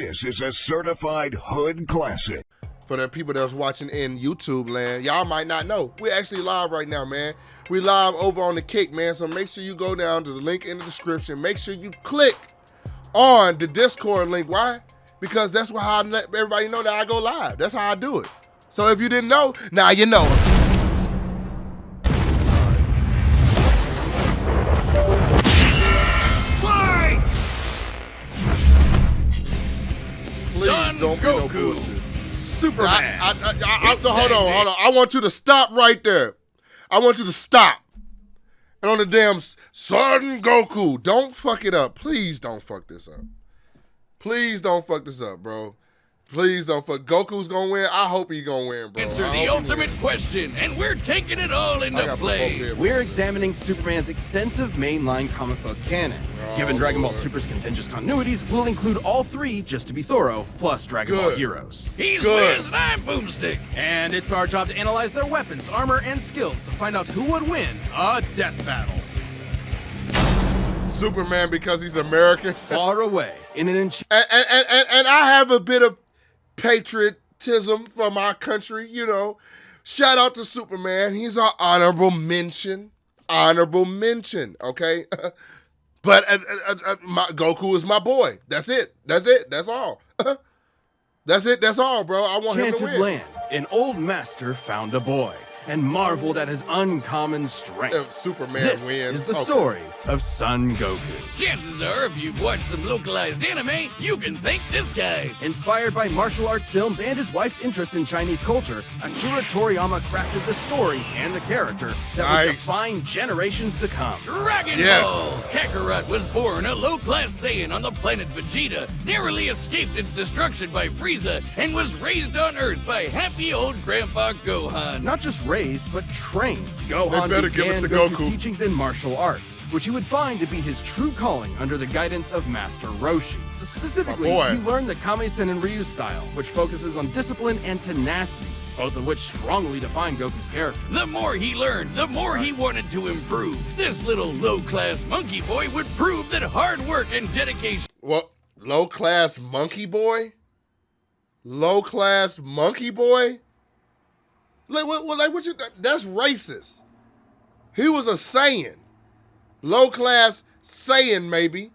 This is a certified hood classic. For the people that's watching in YouTube land, y'all might not know, we're actually live right now, man. We live over on the Kick, man, so make sure you go down to the link in the description. Make sure you click on the Discord link. Why? Because that's how I let everybody know that I go live. That's how I do it. So if you didn't know, now you know. Fight! Please don't be no bullshit. Superman. Hold on. I want you to stop right there. I want you to stop. And on the damn Son Goku, don't fuck it up. Please don't fuck this up. Please don't fuck this up, bro. Please don't fuck. Goku's gonna win. I hope he's gonna win, bro. Answer the ultimate question, and we're taking it all into play. We're examining Superman's extensive mainline comic book canon. Given Dragon Ball Super's contentious continuities, we'll include all three, just to be thorough, plus Dragon Ball heroes. He's Liz and I'm Boomstick. And it's our job to analyze their weapons, armor, and skills to find out who would win a death battle. Superman because he's American. Far away in an inch. And I have a bit of patriotism for my country, you know. Shout out to Superman. He's our honorable mention. Honorable mention, okay? But Goku is my boy. That's it. That's it. That's all. That's it. That's all, bro. I want him to win. Land. An old master found a boy and marveled at his uncommon strength. If Superman this wins, is the story of Son Goku. Chances are, if you've watched some localized anime, you can thank this guy. Inspired by martial arts films and his wife's interest in Chinese culture, Akira Toriyama crafted the story and the character that would define generations to come. Dragon Ball! Kakarot was born a low-class Saiyan on the planet Vegeta, narrowly escaped its destruction by Frieza, and was raised on Earth by happy old Grandpa Gohan. Not just raised, but trained. Gohan better give began it to Goku's Goku. teachings in martial arts, which he would find to be his true calling under the guidance of Master Roshi. Specifically, he learned the Kame-sen and Ryu style, which focuses on discipline and tenacity, both of which strongly define Goku's character. The more he learned, the more he wanted to improve. This little low-class monkey boy would prove that hard work and dedication... What? Low-class monkey boy? Low-class monkey boy? That's racist. He was a Saiyan. Low-class Saiyan, maybe.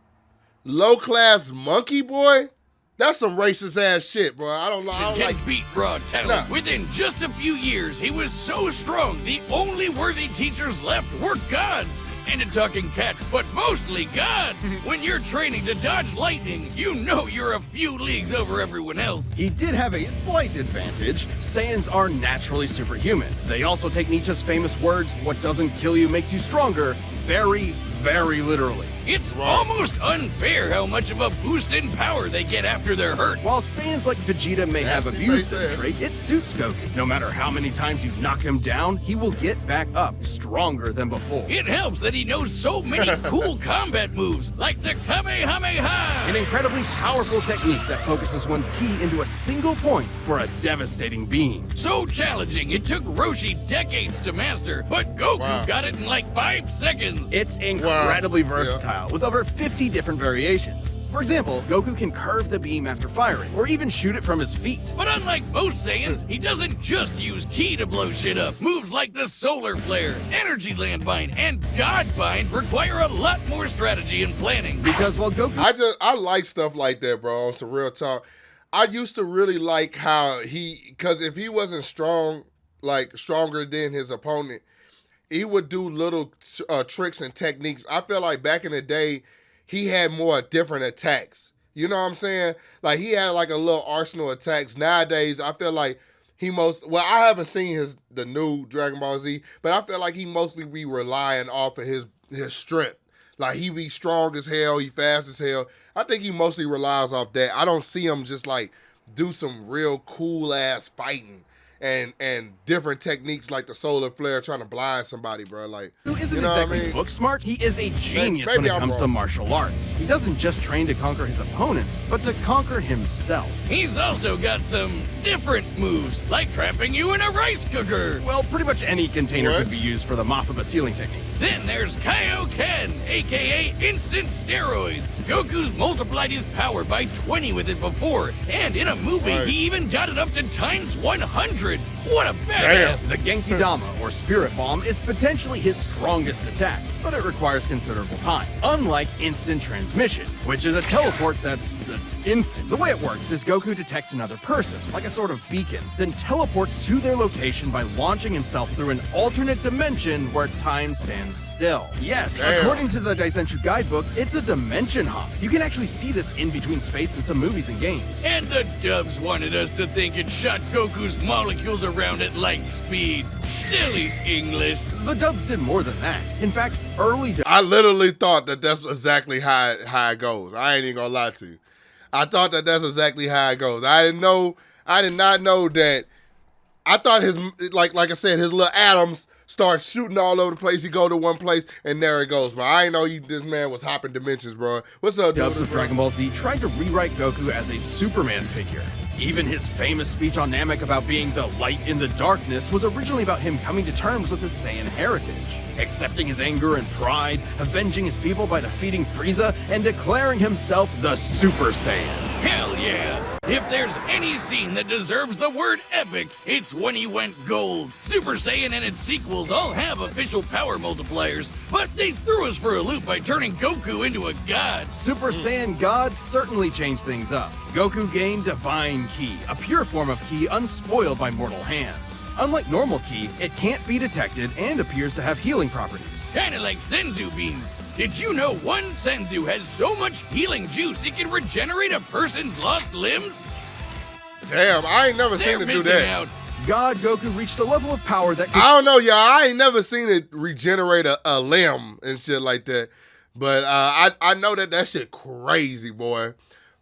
Low-class monkey boy? That's some racist ass shit, bro. I don't like beat raw talent. Within just a few years, he was so strong, the only worthy teachers left were gods. And a talking cat, but mostly gods. When you're training to dodge lightning, you know you're a few leagues over everyone else. He did have a slight advantage. Saiyans are naturally superhuman. They also take Nietzsche's famous words, "What doesn't kill you makes you stronger," very, very literally. It's almost unfair how much of a boost in power they get after they're hurt. While Saiyans like Vegeta may have abused this trait, it suits Goku. No matter how many times you knock him down, he will get back up, stronger than before. It helps that he knows so many cool combat moves, like the Kamehameha! An incredibly powerful technique that focuses one's ki into a single point for a devastating beam. So challenging, it took Roshi decades to master, but Goku got it in like 5 seconds. It's incredibly versatile, with over 50 different variations. For example, Goku can curve the beam after firing, or even shoot it from his feet. But unlike most Saiyans, he doesn't just use ki to blow shit up. Moves like the Solar Flare, Energy Landbind, and God Bind require a lot more strategy and planning. Because while Goku... I like stuff like that, bro, on some real talk. I used to really like how because if he wasn't strong, like stronger than his opponent, he would do little tricks and techniques. I feel like back in the day, he had more different attacks. You know what I'm saying? Like, he had like a little arsenal of attacks. Nowadays, I feel like I haven't seen the new Dragon Ball Z, but I feel like he mostly be relying off of his strength. Like, he be strong as hell, he fast as hell. I think he mostly relies off that. I don't see him just like do some real cool ass fighting and different techniques like the solar flare trying to blind somebody, bro. Like, Who isn't you know exactly what I mean? book smart, he is a genius Maybe when it I'm comes to wrong. martial arts. He doesn't just train to conquer his opponents, but to conquer himself. He's also got some different moves, like trapping you in a rice cooker. Well, pretty much any container What? could be used for the Mothaba sealing technique. Then there's Kaioken, aka instant steroids. Goku's multiplied his power by 20 with it before, and in a movie Right. he even got it up to times 100. What a badass! The Genki Dama, or Spirit Bomb, is potentially his strongest attack, but it requires considerable time. Unlike instant transmission, which is a teleport that's instant. The way it works is Goku detects another person, like a sort of beacon, then teleports to their location by launching himself through an alternate dimension where time stands still. Yes, Damn. according to the Daisenshuu guidebook, it's a dimension hop. You can actually see this in between space in some movies and games. And the dubs wanted us to think it shot Goku's molecules around at light speed. Silly English. The dubs did more than that. In fact, early dubs I literally thought that that's exactly how it goes. I ain't even gonna lie to you. I thought that that's exactly how it goes. I did not know that. I thought his, like I said, his little atoms start shooting all over the place. He go to one place and there it goes. But I ain't know this man was hopping dimensions, bro. What's up, dubs dude? of Dragon Ball Z tried to rewrite Goku as a Superman figure. Even his famous speech on Namek about being the light in the darkness was originally about him coming to terms with his Saiyan heritage, accepting his anger and pride, avenging his people by defeating Frieza, and declaring himself the Super Saiyan. Hell yeah! If there's any scene that deserves the word epic, it's when he went gold. Super Saiyan and its sequels all have official power multipliers, but they threw us for a loop by turning Goku into a god. Super Saiyan God certainly changed things up. Goku gained Divine Ki, a pure form of Ki unspoiled by mortal hands. Unlike normal Ki, it can't be detected and appears to have healing properties. Kinda like Senzu beans. Did you know one Senzu has so much healing juice it can regenerate a person's lost limbs? Damn, I ain't never They're seen it do missing that. out. God Goku reached a level of power that could I don't know, y'all. I ain't never seen it regenerate a limb and shit like that. But I know that shit crazy, boy.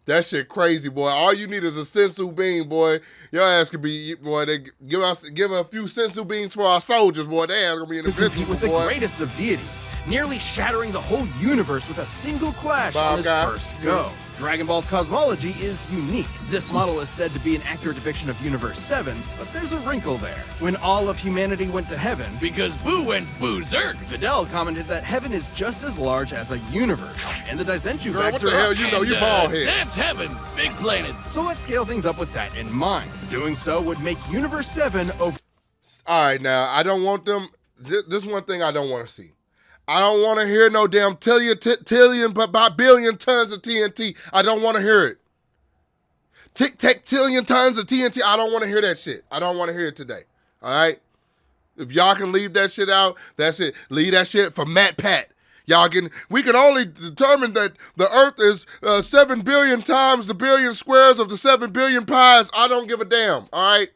That shit crazy, boy. All you need is a sensu bean, boy. Your ass could be, boy. They give a few sensu beans for our soldiers, boy. They ass gonna be compete invincible, with the boy. greatest of deities, nearly shattering the whole universe with a single clash Bob on his guy. first go. Dragon Ball's cosmology is unique. This model is said to be an accurate depiction of Universe 7, but there's a wrinkle there. When all of humanity went to heaven, Because Boo went berserk. Fidel commented that heaven is just as large as a universe, and the Daisenshu Girl, backs what the her hell up. you know? And, You bald head. That's heaven. Big planet. So let's scale things up with that in mind. Doing so would make Universe 7 over. All right, now I don't want them. This one thing I don't want to see. I don't want to hear no damn tillion, but by billion tons of TNT. I don't want to hear it. Tillion tons of TNT. I don't want to hear that shit. I don't want to hear it today. All right. If y'all can leave that shit out, that's it. Leave that shit for Matt Pat. We can only determine that the Earth is 7 billion times the billion squares of the 7 billion pies. I don't give a damn. All right.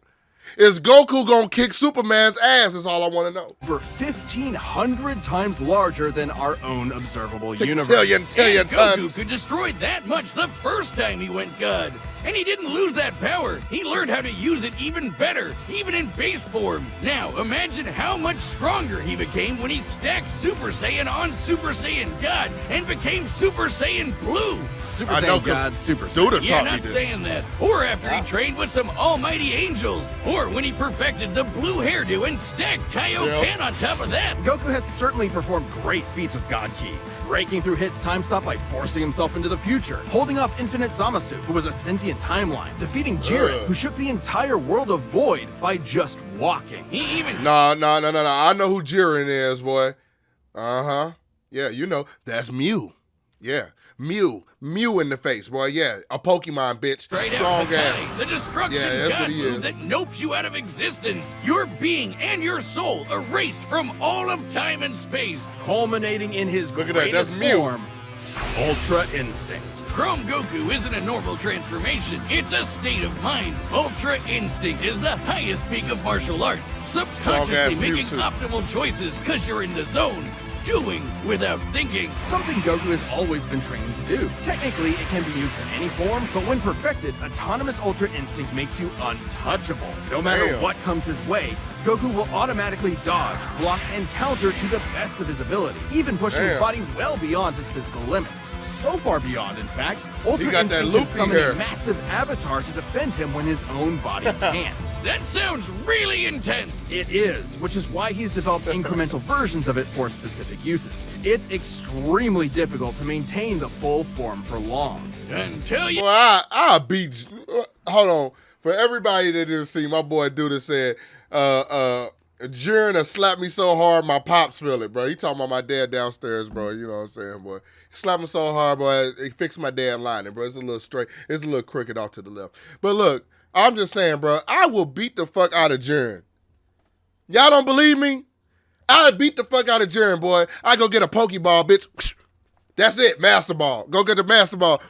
Is Goku gonna kick Superman's ass? Is all I want to know. Over 1,500 times larger than our own observable universe. Tillion And Goku tons. could destroy that much the first time he went God. And he didn't lose that power. He learned how to use it even better, even in base form. Now, imagine how much stronger he became when he stacked Super Saiyan on Super Saiyan God and became Super Saiyan Blue. Super I know, Saiyan 'cause God, Super Dude, Saiyan. Yeah, taught me not this. saying that. Or after he trained with some almighty angels. Or when he perfected the blue hairdo and stacked Kaioken on top of that. Goku has certainly performed great feats with God Ki, breaking through Hit's time stop by forcing himself into the future, holding off Infinite Zamasu, who was a sentient timeline, defeating Jiren, who shook the entire world of Void by just walking. He even No. I know who Jiren is, boy. Uh-huh. Yeah, you know. That's Mew. Yeah. Mew in the face, boy. Yeah, a Pokemon, bitch. straight out Strong of the ass. eye, the destruction Yeah, that's God what he move is. that nopes you out of existence. Your being and your soul erased from all of time and space. Culminating in his Look at that, greatest that's Mew. form, Ultra Instinct. Chrome Goku isn't a normal transformation, it's a state of mind. Ultra Instinct is the highest peak of martial arts, subconsciously Mew, making too. optimal choices because you're in the zone. doing without thinking. Something Goku has always been trained to do. Technically, it can be used in any form, but when perfected, Autonomous Ultra Instinct makes you untouchable. No matter what comes his way, Goku will automatically dodge, block, and counter to the best of his ability, even pushing his body well beyond his physical limits. So far beyond, in fact, Ultra Instinct can summon a massive avatar to defend him when his own body can't. That sounds really intense. It is, which is why he's developed incremental versions of it for specific uses. It's extremely difficult to maintain the full form for long. Until you... Well, I beat... Hold on. For everybody that didn't see, my boy Duda said, Jiren slapped me so hard, my pops feel it, bro. He talking about my dad downstairs, bro. You know what I'm saying, boy. He slapped me so hard, boy, he fixed my damn lining, bro. It's a little straight. It's a little crooked off to the left. But look, I'm just saying, bro, I will beat the fuck out of Jiren. Y'all don't believe me? I'll beat the fuck out of Jiren, boy. I go get a Pokeball, bitch. That's it, Master Ball. Go get the Master Ball.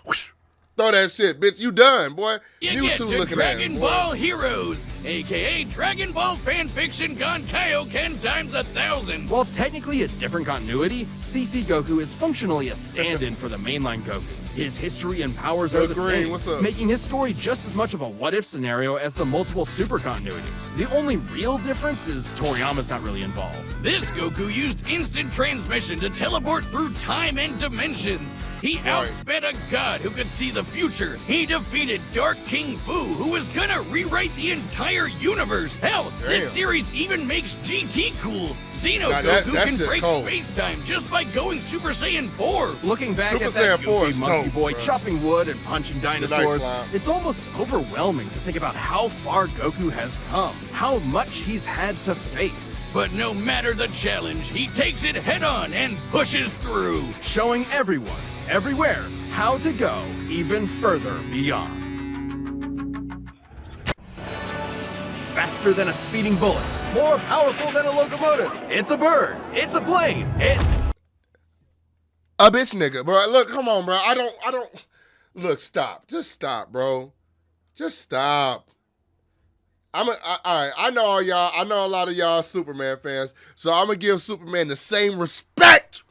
Throw that shit, bitch. You done, boy. You get to Dragon Ball Heroes, a.k.a. Dragon Ball fanfiction gone Kaioken times 1,000. While technically a different continuity, CC Goku is functionally a stand-in for the mainline Goku. His history and powers are the same, making his story just as much of a what-if scenario as the multiple super continuities. The only real difference is Toriyama's not really involved. This Goku used instant transmission to teleport through time and dimensions. He outsped a god who could see the future. He defeated Dark King Fu, who was gonna rewrite the entire universe. Hell, this series even makes GT cool. Xeno Goku can break space-time just by going Super Saiyan 4. Looking back at that goofy monkey boy chopping wood and punching dinosaurs, it's almost overwhelming to think about how far Goku has come, how much he's had to face. But no matter the challenge, he takes it head-on and pushes through. Showing everyone, everywhere, how to go even further beyond. Faster than a speeding bullet, more powerful than a locomotive. It's a bird, it's a plane, it's a bitch nigga, bro. Look, come on, bro. I don't, look, stop. Just stop, bro. Just stop. All right, I know all y'all, I know a lot of y'all Superman fans, so I'm gonna give Superman the same respect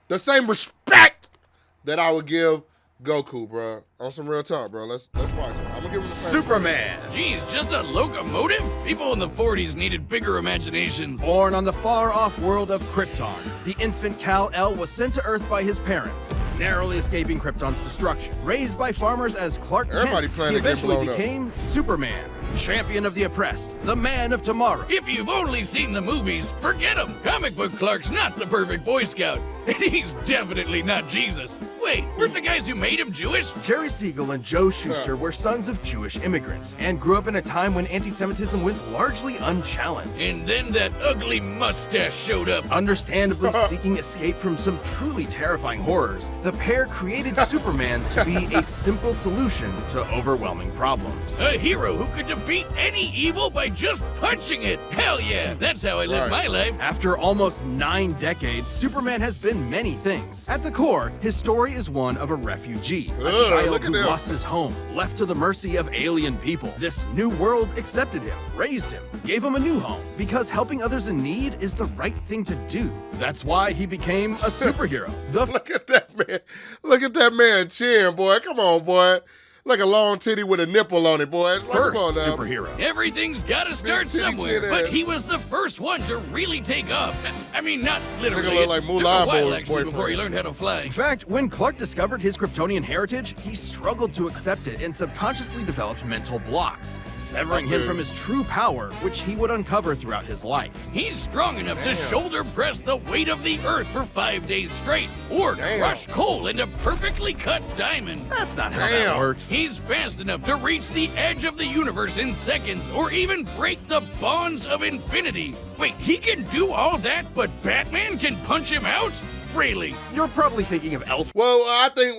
that I would give Goku, bro. On some real talk, bro. Let's watch it. I'm gonna give him the same Superman. Geez, just a locomotive? People in the 40s needed bigger imaginations. Born on the far-off world of Krypton, the infant Kal-El was sent to Earth by his parents, narrowly escaping Krypton's destruction. Raised by farmers as Clark Kent, he eventually became Superman, champion of the oppressed, the man of tomorrow. If you've only seen the movies, forget him. Comic book Clark's not the perfect Boy Scout, and he's definitely not Jesus. Wait, weren't the guys who made him Jewish? Jerry Siegel and Joe Shuster were sons of Jewish immigrants and grew up in a time when anti-Semitism went largely unchallenged. And then that ugly mustache showed up. Understandably seeking escape from some truly terrifying horrors, the pair created Superman to be a simple solution to overwhelming problems. A hero who could defeat any evil by just punching it. Hell yeah, that's how I live my life. After almost 9 decades, Superman has been many things. At the core, his story is one of a refugee, a child who lost his home, left to the mercy of alien people. This new world accepted him, raised him, gave him a new home, because helping others in need is the right thing to do. That's why he became a superhero. Look at that man. Look at that man cheering, boy. Come on, boy. Like a long titty with a nipple on it, boy. First superhero. Everything's gotta start somewhere, but he was the first one to really take off. I mean, not literally. Look like it took a while, actually, before he learned how to fly. In fact, when Clark discovered his Kryptonian heritage, he struggled to accept it and subconsciously developed mental blocks, severing him from his true power, which he would uncover throughout his life. He's strong enough to shoulder press the weight of the Earth for 5 days straight, or crush coal into perfectly cut diamond. That's not how that works. He's fast enough to reach the edge of the universe in seconds, or even break the bonds of infinity. Wait, he can do all that, but Batman can punch him out? Really? You're probably thinking of Elseworld. Well, I think,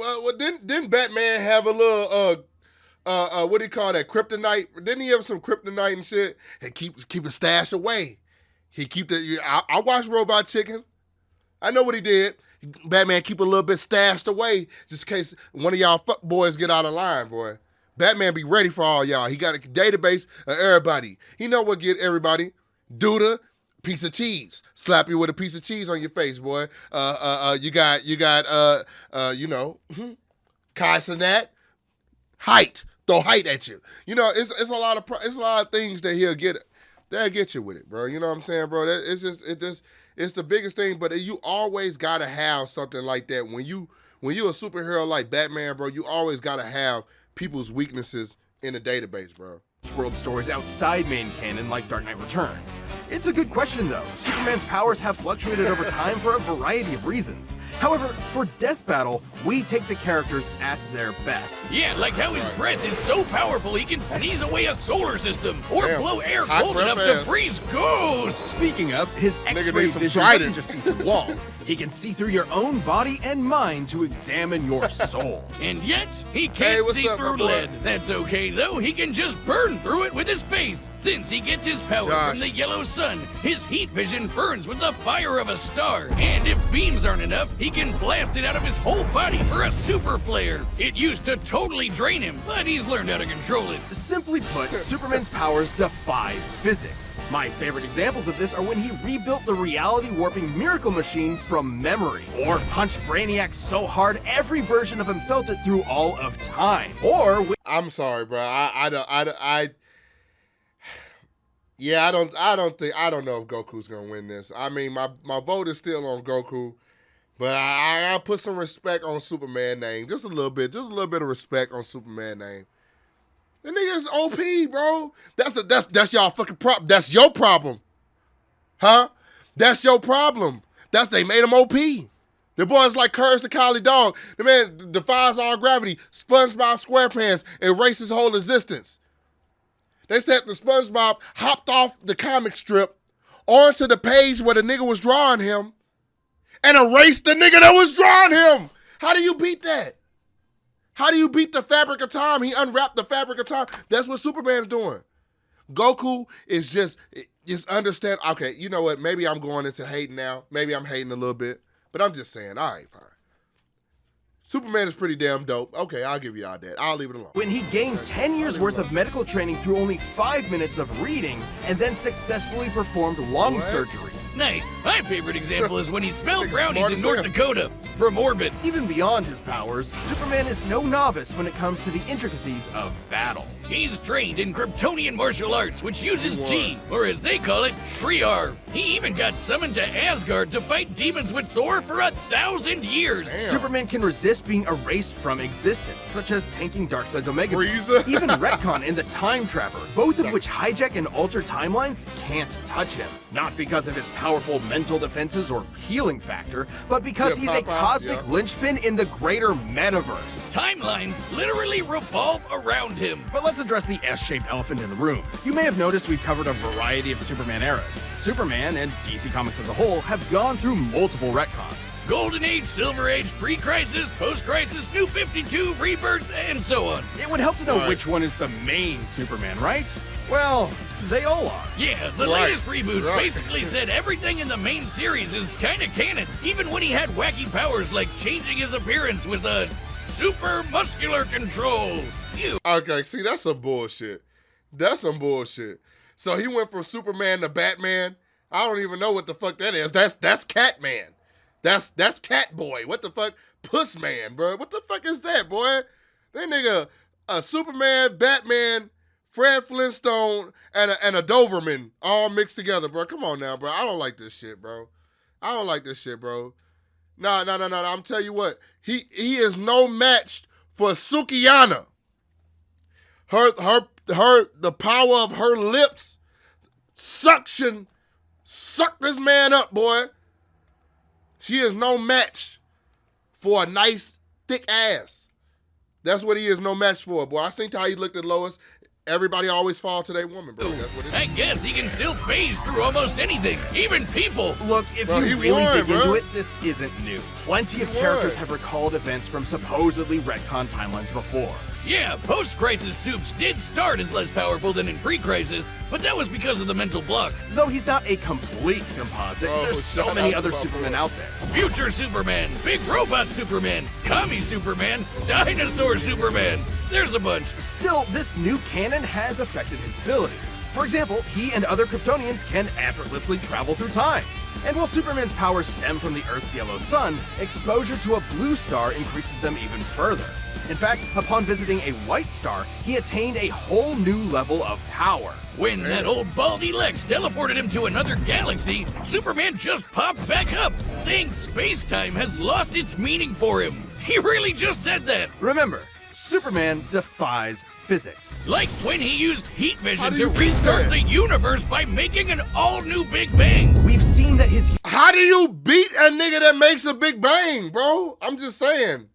didn't Batman have a little, what do you call that, kryptonite? Didn't he have some kryptonite and shit? And keep it stashed away. He keep the, I watched Robot Chicken. I know what he did. Batman keep a little bit stashed away just in case one of y'all fuck boys get out of line, boy. Batman be ready for all y'all. He got a database of everybody. He know what get everybody. Duda, piece of cheese. Slap you with a piece of cheese on your face, boy. You got you know, Kai Cenat, height. Throw height at you. You know, it's a lot of things that they'll get you with it, bro. You know what I'm saying, bro? It's the biggest thing, but you always gotta have something like that. When you a superhero like Batman, bro, you always gotta have people's weaknesses in the database, bro. World stories outside main canon like Dark Knight Returns. It's a good question though. Superman's powers have fluctuated over time for a variety of reasons. However, for Death Battle, we take the characters at their best. Yeah, like how his breath is so powerful he can sneeze away a solar system or blow air cold enough to freeze ghosts. Speaking of, his X-ray vision doesn't just see through walls. He can see through your own body and mind to examine your soul. And yet, he can't see through lead. That's okay though, he can just burn through it with his face. Since he gets his power from the yellow sun, his heat vision burns with the fire of a star. And if beams aren't enough, he can blast it out of his whole body for a super flare. It used to totally drain him, but he's learned how to control it. Simply put, Superman's powers defy physics. My favorite examples of this are when he rebuilt the reality warping miracle machine from memory, or punched Brainiac so hard every version of him felt it through all of time, or I'm sorry, bro. I don't know if Goku's gonna win this. I mean, my vote is still on Goku, but I put some respect on Superman name, just a little bit of respect on Superman name. The nigga is OP, bro. That's y'all fucking problem. That's your problem, huh? That's your problem. They made him OP. The boy's like Courage the Cowardly Dog. The man defies all gravity. SpongeBob SquarePants erased his whole existence. They said the SpongeBob hopped off the comic strip onto the page where the nigga was drawing him and erased the nigga that was drawing him. How do you beat that? How do you beat the fabric of time? He unwrapped the fabric of time. That's what Superman is doing. Goku is just understand. Okay, you know what? Maybe I'm going into hating now. Maybe I'm hating a little bit. But I'm just saying, all right, fine. Superman is pretty damn dope. Okay, I'll give y'all that. I'll leave it alone. When he gained 10 years worth of medical training through only 5 minutes of reading and then successfully performed lung surgery. Nice. My favorite example is when he smelled brownies in North Dakota from orbit. Even beyond his powers, Superman is no novice when it comes to the intricacies of battle. He's trained in Kryptonian martial arts, which uses G, or as they call it, Shriar. He even got summoned to Asgard to fight demons with Thor for 1,000 years. Damn. Superman can resist being erased from existence, such as tanking Darkseid's Omega. Even Recon and the Time Trapper, both of which hijack and alter timelines, can't touch him. Not because of his powerful mental defenses or healing factor, but because he's a cosmic linchpin in the greater metaverse. Timelines literally revolve around him. But let's address the S-shaped elephant in the room. You may have noticed we've covered a variety of Superman eras. Superman, and DC Comics as a whole, have gone through multiple retcons. Golden Age, Silver Age, Pre-Crisis, Post-Crisis, New 52, Rebirth, and so on. It would help to know which one is the main Superman, right? Well, they all are. Yeah, the latest reboots basically said everything in the main series is kinda canon, even when he had wacky powers like changing his appearance with a super muscular control. Ew. Okay, see, that's some bullshit. That's some bullshit. So he went from Superman to Batman. I don't even know what the fuck that is. That's Catman. That's Catboy. What the fuck? Puss Man, bro. What the fuck is that, boy? That nigga, a Superman, Batman, Fred Flintstone, and a Doberman all mixed together, bro. Come on now, bro. I don't like this shit, bro. I don't like this shit, bro. No. I'm telling you what. He is no match for Sukiyana. The power of her lips sucked this man up, boy. She is no match for a nice, thick ass. That's what he is no match for, boy. I seen how he looked at Lois. Everybody always fall to their woman, bro. That's what it is. I guess he can still phase through almost anything, even people. Look, if you really dig into it, this isn't new. Plenty of characters have recalled events from supposedly retcon timelines before. Yeah, post-crisis Supes did start as less powerful than in pre-crisis, but that was because of the mental blocks. Though he's not a complete composite, there's so many other Supermen out there. Future Superman, Big Robot Superman, Commie Superman, Dinosaur Superman. There's a bunch. Still, this new canon has affected his abilities. For example, he and other Kryptonians can effortlessly travel through time. And while Superman's powers stem from the Earth's yellow sun, exposure to a blue star increases them even further. In fact, upon visiting a white star, he attained a whole new level of power. When that old baldy Lex teleported him to another galaxy, Superman just popped back up, saying space-time has lost its meaning for him. He really just said that. Remember, Superman defies physics. Like when he used heat vision to restart the universe by making an all-new Big Bang. We've seen that his... How do you beat a nigga that makes a Big Bang, bro? I'm just saying.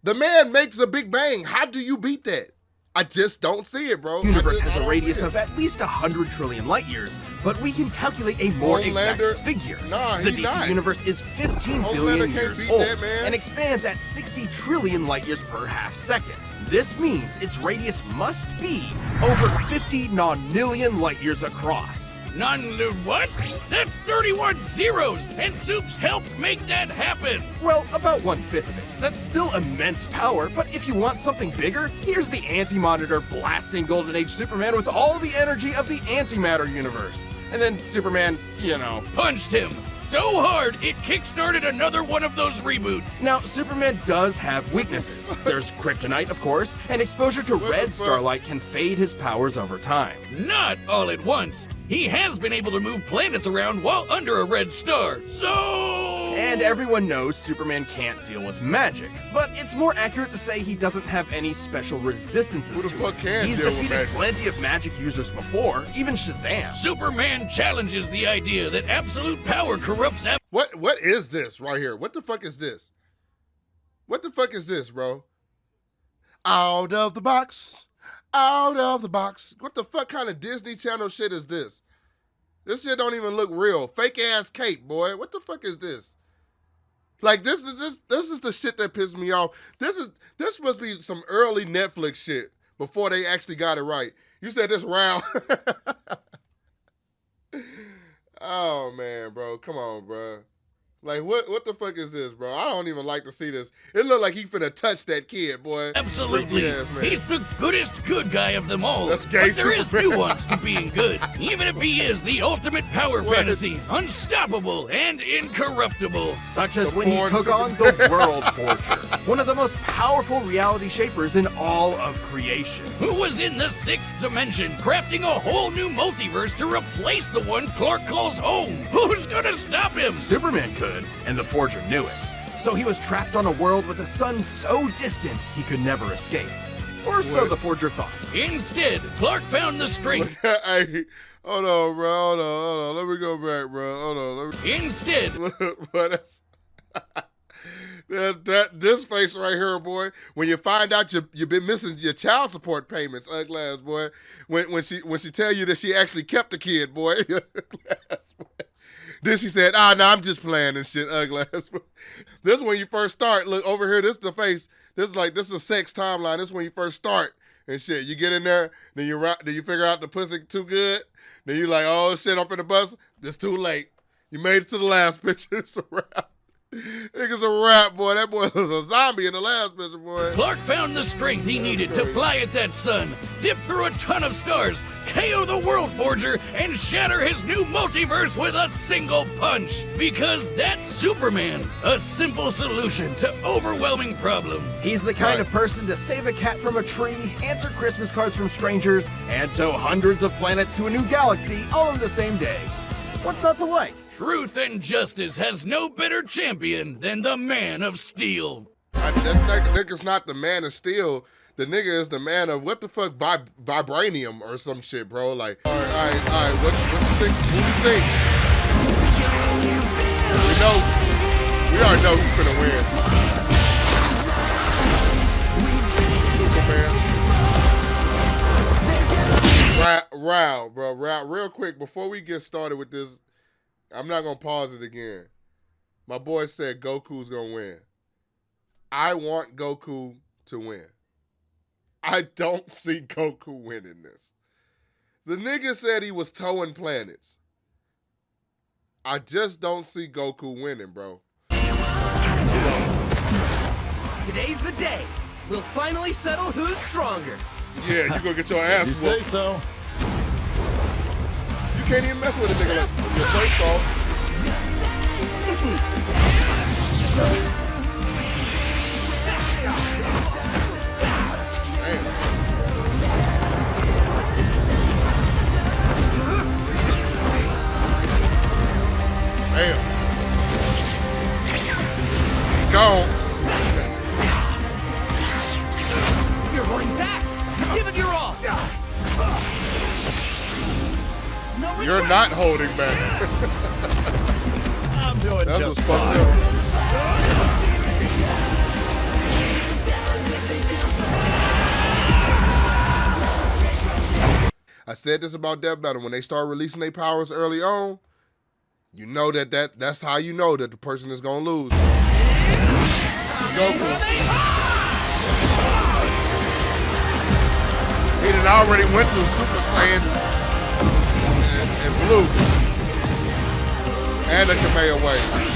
The man makes a Big Bang. How do you beat that? I just don't see it, bro. The universe has a radius of at least 100 trillion light years, but we can calculate a more exact figure. Nah, the DC universe is 15 billion years old and expands at 60 trillion light years per half second. This means its radius must be over 50 nonillion light years across. What? That's 31 zeros, and Soups helped make that happen. Well, about 1/5 of it. That's still immense power, but if you want something bigger, here's the Anti-Monitor blasting Golden Age Superman with all the energy of the antimatter universe. And then Superman, you know, punched him so hard it kickstarted another one of those reboots. Now, Superman does have weaknesses. There's kryptonite, of course, and exposure to red starlight can fade his powers over time. Not all at once. He has been able to move planets around while under a red star, so... And everyone knows Superman can't deal with magic, but it's more accurate to say he doesn't have any special resistances to it. He's defeated plenty of magic users before, even Shazam. Superman challenges the idea that absolute power corrupts... What is this right here? What the fuck is this? What the fuck is this, bro? Out of the box. Out of the box. What the fuck kind of Disney Channel shit is this? This shit don't even look real. Fake ass cape, boy. What the fuck is this? Like this is the shit that pissed me off. This must be some early Netflix shit before they actually got it right. You said this round. Oh man, bro. Come on, bro. Like, what the fuck is this, bro? I don't even like to see this. It looked like he finna touch that kid, boy. Absolutely. He's the goodest good guy of them all. That's gay, but there is nuance to being good, even if he is the ultimate power fantasy, unstoppable and incorruptible. Such as when he took on the World Forger, one of the most powerful reality shapers in all of creation. Who was in the 6th dimension, crafting a whole new multiverse to replace the one Clark calls home. Who's gonna stop him? Superman could. And the Forger knew it. So he was trapped on a world with a sun so distant he could never escape. Or so the Forger thought. Instead, Clark found the strength. Hey, hold on, bro. Hold on. Let me go back, bro. Hold on. Instead. But this face right here, boy. When you find out you've been missing your child support payments, ugly ass boy. When she tell you that she actually kept the kid, boy. Then she said, no, I'm just playing and shit, ugly ass. This is when you first start. Look, over here, this is the face. This is a sex timeline. This is when you first start and shit. You get in there, then you figure out the pussy too good. Then you like, oh shit, I'm finna bust. It's too late. You made it to the last picture. It's a wrap. Nigga's a rap, boy. That boy was a zombie in the last picture, boy. Clark found the strength he needed to fly at that sun, dip through a ton of stars, KO the World Forger, and shatter his new multiverse with a single punch. Because that's Superman, a simple solution to overwhelming problems. He's the kind of person to save a cat from a tree, answer Christmas cards from strangers, and tow hundreds of planets to a new galaxy all in the same day. What's not to like? Truth and justice has no better champion than the Man of Steel. Nigga's not the Man of Steel. The nigga is the man of what the fuck vibranium or some shit, bro. Like, all right. What you think? Who you think? We already know who's gonna win. Superman. Round. Real quick before we get started with this. I'm not going to pause it again. My boy said Goku's going to win. I want Goku to win. I don't see Goku winning this. The nigga said he was towing planets. I just don't see Goku winning, bro. Today's the day. We'll finally settle who's stronger. Yeah, you going to get your ass whooped. You say so. You can't even mess with a nigga like your first off. Damn. Damn. Gone. You're holding back. Give it your all. No You're regrets. not holding back. I'm doing That just was fucked fine. up. I said this about Death Battle. When they start releasing their powers early on, you know that's how you know that the person is gonna lose. Goku. He done already went through Super Saiyan and Blue. And a Kamehameha.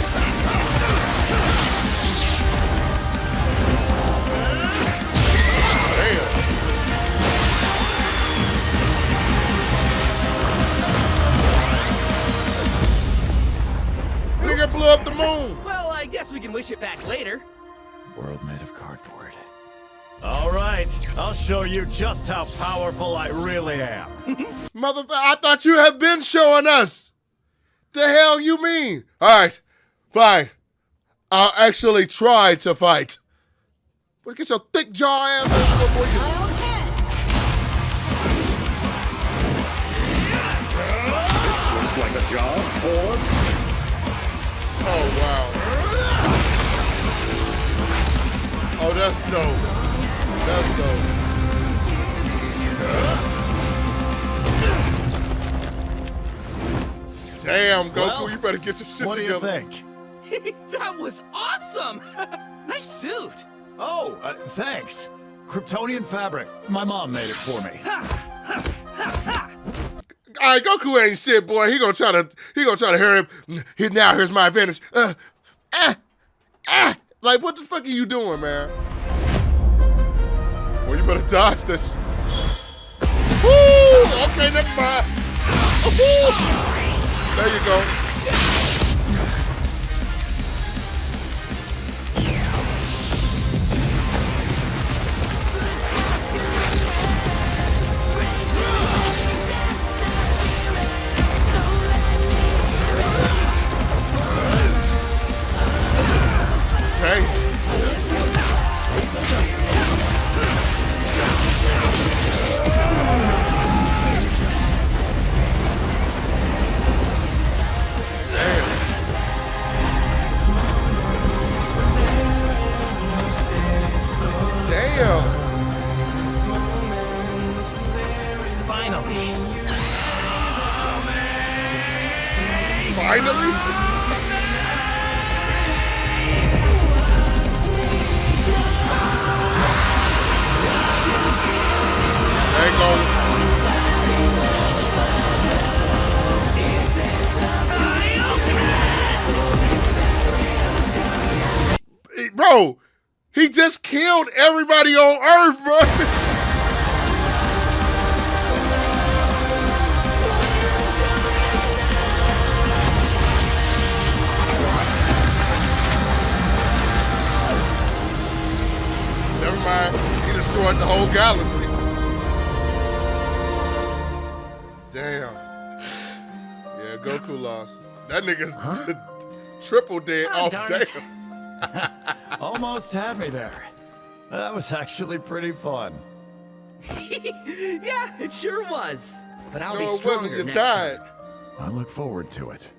Nigga blew up the moon. Well, I guess we can wish it back later. World made of cardboard. All right, I'll show you just how powerful I really am. Motherfucker, I thought you had been showing us. The hell you mean? All right, fine. I'll actually try to fight. But get your thick jaw ass over before you. Looks like a job, boss. Oh, wow. Oh, that's dope. That's dope. Damn, Goku, Well, you better get your shit What do you together. think? That was awesome. Nice suit. Oh, thanks. Kryptonian fabric. My mom made it for me. All right, Goku ain't shit, boy. He gonna try to hurry up. Here's my advantage. Like, what the fuck are you doing, man? Well, you better dodge this. Woo! Okay, never mind. Woo! There you go. Okay. Damn. Finally. Finally? Hang on. Bro, he just killed everybody on Earth, bro. Never mind, he destroyed the whole galaxy. Damn. Yeah, Goku lost. That nigga's triple dead Oh, off darn damn. it. Almost had me there. That was actually pretty fun. Yeah, it sure was. But I'll No, be it stronger wasn't. You next died. time. I look forward to it.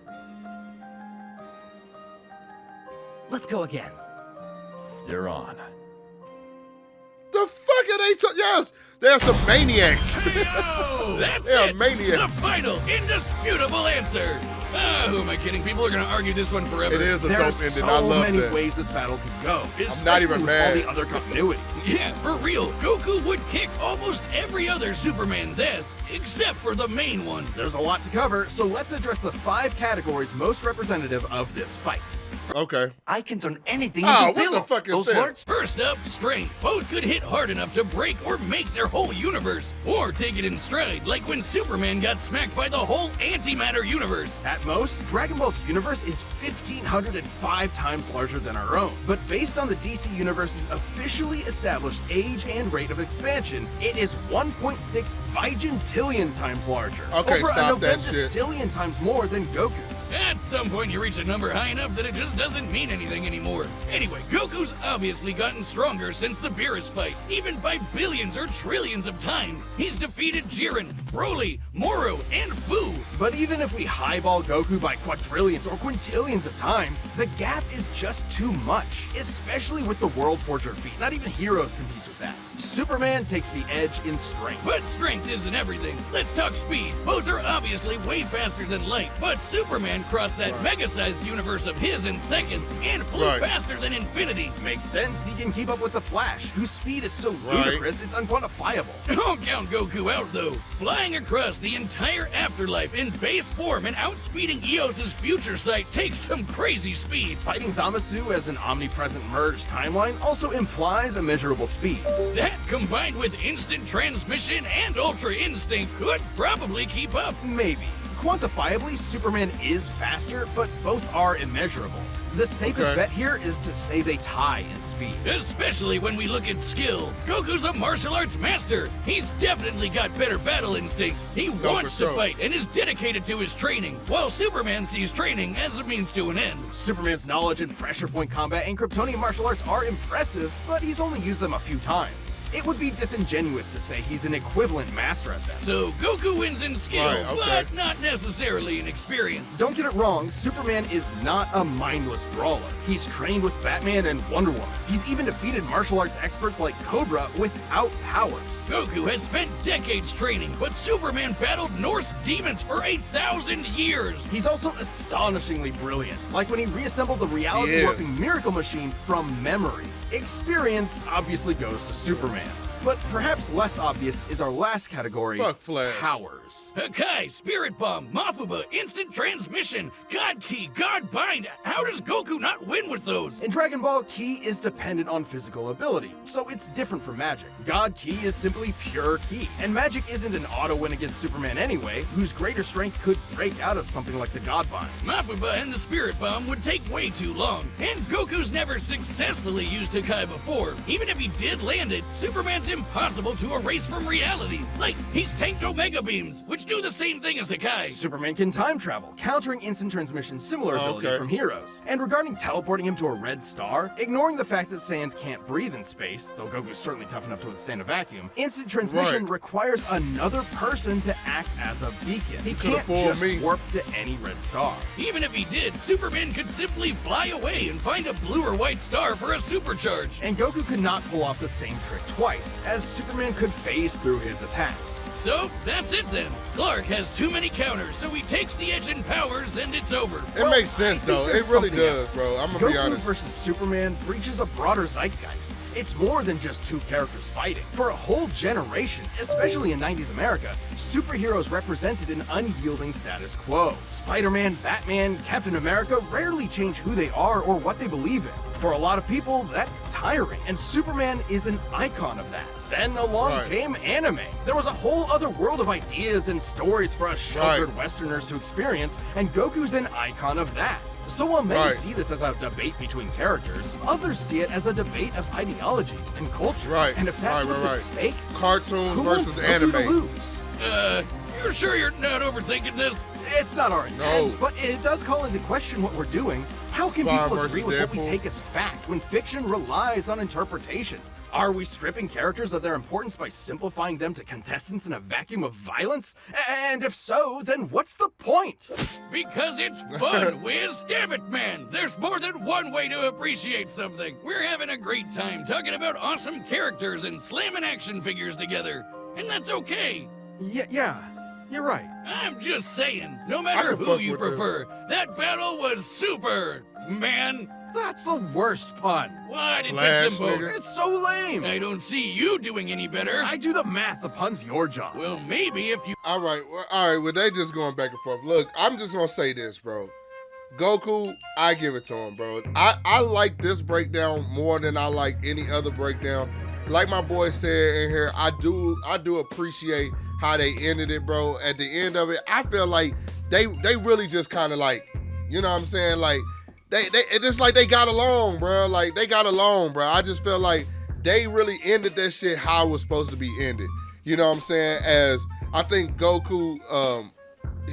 Let's go again. You're on. The fuck are they? Yes, they're some maniacs. That's They're it! maniacs. The final, indisputable answer! Who am I kidding? People are gonna argue this one forever. It is a There are dope ending. so I love many that. ways this battle could go. I'm not even especially with mad. all the other continuities. Yeah, for real. Goku would kick almost every other Superman's ass, except for the main one. There's a lot to cover, so let's address the 5 categories most representative of this fight. Okay. I can turn anything Oh, into what pillow. the fuck is Those this? words? First up, strength. Both could hit hard enough to break or make their whole universe, or take it in stride, like when Superman got smacked by the whole antimatter universe. At most, Dragon Ball's universe is 1,505 times larger than our own. But based on the DC Universe's officially established age and rate of expansion, it is 1.6 vigintillion times larger. Okay, over stop a that shit. november-cillion times more than Goku's. At some point, you reach a number high enough that it just doesn't mean anything anymore. Anyway, Goku's obviously gotten stronger since the Beerus fight, even by billions or trillions of times. He's defeated Jiren, Broly, Moro, and Fu. But even if we highball Goku by quadrillions or quintillions of times, the gap is just too much, especially with the World Forger feat. Not even Heroes competes with that. Superman takes the edge in strength. But strength isn't everything. Let's talk speed. Both are obviously way faster than light, but Superman crossed that mega-sized universe of his in seconds and flew faster than infinity. Makes sense, he can keep up with the Flash, whose speed is so ludicrous it's unquantifiable. Don't count Goku out, though. Flying across the entire afterlife in base form and outspeeding Eos's future sight takes some crazy speed. Fighting Zamasu as an omnipresent merged timeline also implies immeasurable speeds. That, combined with instant transmission and ultra instinct, could probably keep up. Maybe. Quantifiably, Superman is faster, but both are immeasurable. The safest bet here is to say they tie in speed. Especially when we look at skill. Goku's a martial arts master. He's definitely got better battle instincts. He wants to fight and is dedicated to his training, while Superman sees training as a means to an end. Superman's knowledge in pressure point combat and Kryptonian martial arts are impressive, but he's only used them a few times. It would be disingenuous to say he's an equivalent master at them. So Goku wins in skill, but not necessarily in experience. Don't get it wrong, Superman is not a mindless brawler. He's trained with Batman and Wonder Woman. He's even defeated martial arts experts like Cobra without powers. Goku has spent decades training, but Superman battled Norse demons for 1,000 years. He's also astonishingly brilliant, like when he reassembled the reality-warping miracle machine from memory. Experience obviously goes to Superman. But perhaps less obvious is our last category, powers. Hakai, Spirit Bomb, Mafuba, Instant Transmission, God Key, God Bind. How does Goku not win with those? In Dragon Ball, Ki is dependent on physical ability, so it's different from magic. God Ki is simply pure Ki, and magic isn't an auto win against Superman anyway, whose greater strength could break out of something like the God Bind. Mafuba and the Spirit Bomb would take way too long, and Goku's never successfully used Hakai before. Even if he did land it, Superman's impossible to erase from reality. Like, he's tanked Omega Beams, which do the same thing as Hakai. Superman can time travel, countering instant transmission's similar ability from Heroes. And regarding teleporting him to a red star, ignoring the fact that Saiyans can't breathe in space, though Goku's certainly tough enough to withstand a vacuum, instant transmission requires another person to act as a beacon. He can't just warp to any red star. Even if he did, Superman could simply fly away and find a blue or white star for a supercharge. And Goku could not pull off the same trick twice, as Superman could phase through his attacks. So, that's it then. Clark has too many counters, so he takes the edge in powers and it's over. It makes sense though, it really does, bro. I'm gonna be honest. Goku versus Superman breaches a broader zeitgeist. It's more than just two characters fighting. For a whole generation, especially in 90s America, superheroes represented an unyielding status quo. Spider-Man, Batman, Captain America rarely change who they are or what they believe in. For a lot of people, that's tiring, and Superman is an icon of that. Then along came anime. There was a whole other world of ideas and stories for us sheltered Westerners to experience, and Goku's an icon of that. So while many see this as a debate between characters, others see it as a debate of ideologies and culture. And if that's what's at stake, cartoon who versus wants Goku to anime. lose? You're sure you're not overthinking this? It's not our intent, but it does call into question what we're doing. How can people agree with what we take as fact when fiction relies on interpretation? Are we stripping characters of their importance by simplifying them to contestants in a vacuum of violence? And if so, then what's the point? Because it's fun, Wiz. Damn it, man. There's more than one way to appreciate something. We're having a great time talking about awesome characters and slamming action figures together. And that's okay. Yeah, you're right. I'm just saying, no matter who you prefer, that battle was super, man. That's the worst pun. What? It fits them both. It's so lame. I don't see you doing any better. I do the math. The pun's your job. Well, maybe if you... All right, well, they just going back and forth. Look, I'm just gonna say this, bro. Goku, I give it to him, bro. I like this breakdown more than I like any other breakdown. Like my boy said in here, I do appreciate how they ended it, bro. At the end of it, I feel like they really just kind of like, you know what I'm saying? Like it's just like they got along, bro. Like they got along, bro. I just feel like they really ended that shit how it was supposed to be ended. You know what I'm saying? As I think Goku,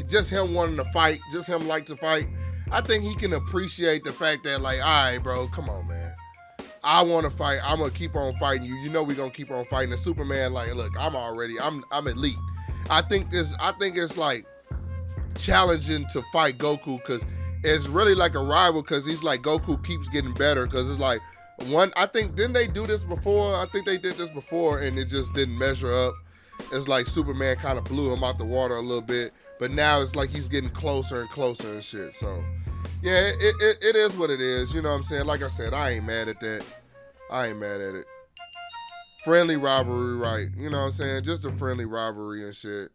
just him wanting to fight, just him like to fight. I think he can appreciate the fact that, like, all right, bro, come on, man. I want to fight. I'm gonna keep on fighting you. You know we're gonna keep on fighting. And Superman, like, look, I'm elite. I think it's like challenging to fight Goku because it's really like a rival because he's like Goku keeps getting better because it's like I think didn't they do this before? I think they did this before and it just didn't measure up. It's like Superman kind of blew him out the water a little bit. But now it's like he's getting closer and closer and shit. So, yeah, it is what it is. You know what I'm saying? Like I said, I ain't mad at that. I ain't mad at it. Friendly rivalry, right? You know what I'm saying? Just a friendly rivalry and shit.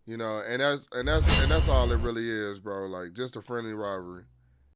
You know, and that's all it really is, bro. Like just a friendly rivalry.